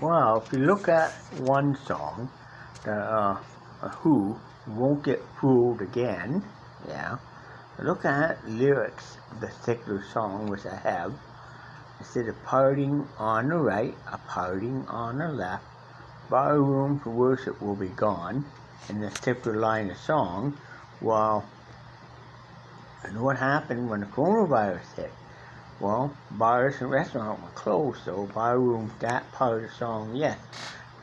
Well, if you look at one song, the Who Won't Get Fooled Again, yeah, look at lyrics of the particular song which I have. Instead of parting on the right, a parting on the left, barroom for worship will be gone, in this particular line of song. Well, and what happened when the coronavirus hit? Well, bars and restaurants were closed, so barroom, that part of the song, yes.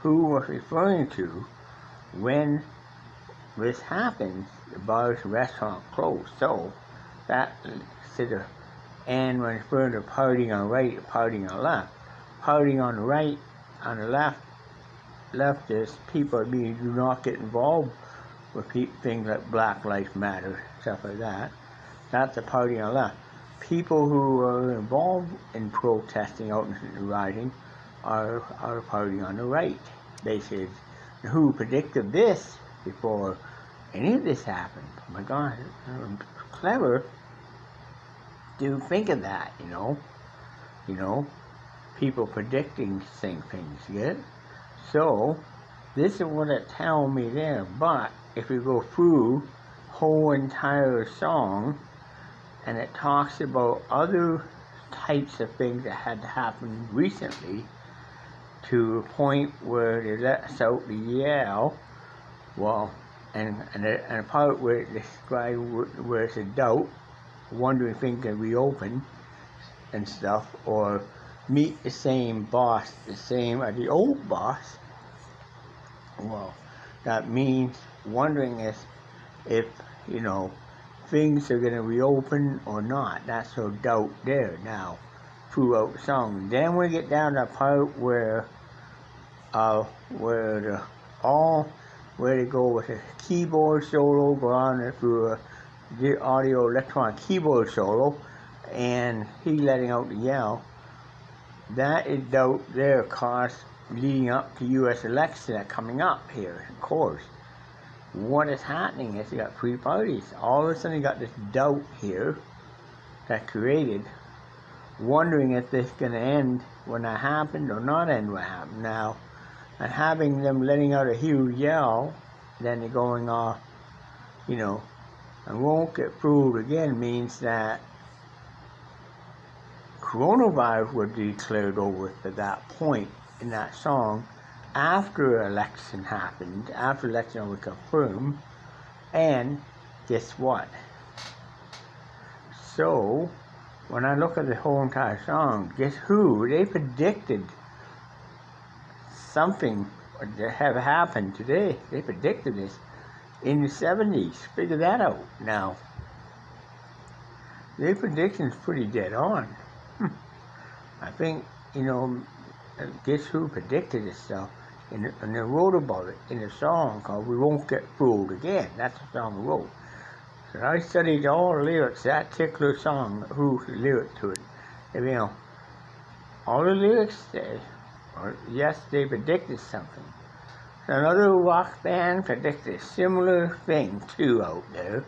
Who was referring to when this happened, the bars and restaurants closed, so that instead of, and when referring to partying on the right, partying on the left, partying on the right, on the left is people do not get involved with things like Black Lives Matter, stuff like that. That's the party on the left. People who are involved in protesting out and rioting are partying on the right. They said, who predicted this before any of this happened? Oh my God, clever to think of that, you know, people predicting things, good? So, this is what it tells me there, but if you go through whole entire song, and it talks about other types of things that had happened recently, to a point where they let us out the yell, well, and a part where it describes where it's a doubt, wondering if things can reopen and stuff, or meet the same boss, the same as the old boss. Well, that means wondering if things are going to reopen or not. That's no doubt there now throughout the song. Then we get down to the part where they go with a keyboard solo, go on through the audio electronic keyboard solo, and he letting out the yell. That is doubt there, cause leading up to U.S. election that coming up here, of course. What is happening is you got three parties. All of a sudden you got this doubt here that created, wondering if this is going to end when that happened or not end what happened. Now, and having them letting out a huge yell, then they're going off, and won't get fooled again means that coronavirus was declared over at that point in that song, after election happened, after election was confirmed, and guess what? So, when I look at the whole entire song, guess who? They predicted something that have happened today. They predicted this in the 70s. Figure that out now. Their prediction's pretty dead on. I think, guess who predicted this stuff? And they wrote about it in a song called We Won't Get Fooled Again. That's the song I wrote. So I studied all the lyrics, that particular song, who's the lyric to it. And, all the lyrics say, yes, they predicted something. So another rock band predicted a similar thing too out there.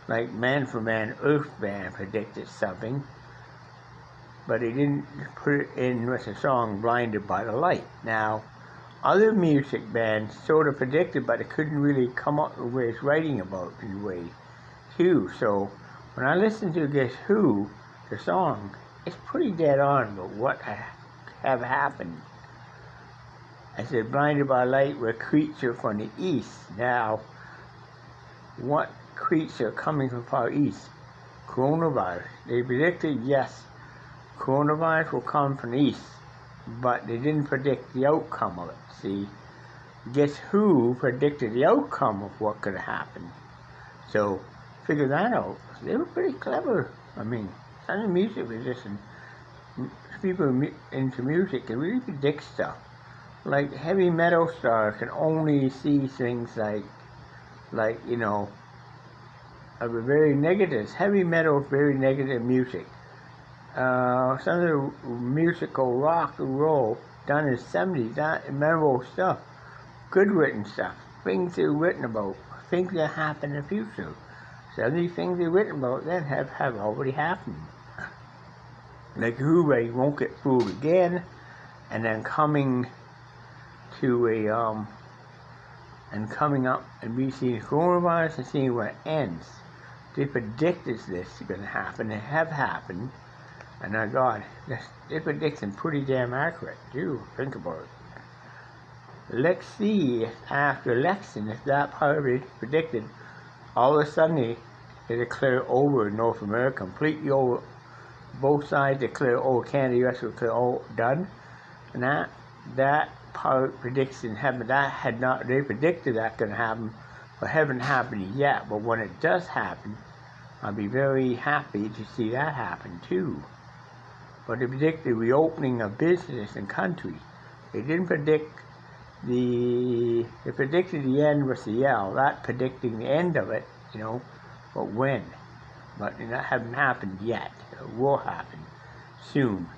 Like Man for Man, Earth Band predicted something. But they didn't put it in with the song Blinded by the Light. Now, other music bands sort of predicted, but they couldn't really come up with ways writing about it in way too. So when I listen to Guess Who, the song, it's pretty dead on about what have happened. I said Blinded by Light were a creature from the east. Now, what creature coming from far east? Coronavirus. They predicted, yes, coronavirus will come from the east, but they didn't predict the outcome of it. See, guess who predicted the outcome of what could happen? So, figure that out. They were pretty clever. I mean, some of the music musicians, people into music can really predict stuff. Like heavy metal stars can only see things like of a very negative. Heavy metal is very negative music. Some of the musical rock and roll done in the 70s, that memorable stuff, good written stuff, things they're written about, things that happen in the future. Some of these things they're written about then have already happened. Like Who Won't Get Fooled Again, and then coming to a and coming up and we see the coronavirus and seeing where it ends. They predicted this is going to happen. It have happened. And my God, their prediction pretty damn accurate too. Think about it. Let's see if after election, if that part of it predicted, all of a sudden they declare over North America, completely over. Both sides declare over Canada, US declare all done. And that part prediction happened. That had not. They predicted that going to happen, but haven't happened yet. But when it does happen, I'll be very happy to see that happen too. But they predicted reopening of business and country. They didn't predict they predicted the end with the yell, not predicting the end of it, but when. But that hasn't happened yet. It will happen soon.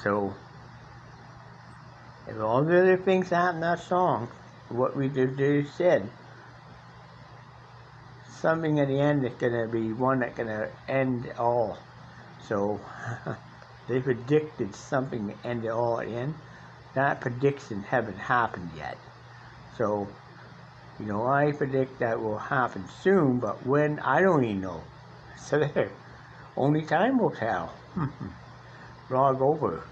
So, if all the other things happen in that song, what we just said, something at the end is going to be one that's going to end all. So, they predicted something to end it all at the end. That prediction haven't happened yet. So, I predict that will happen soon, but when, I don't even know. So there, only time will tell. Vlog over.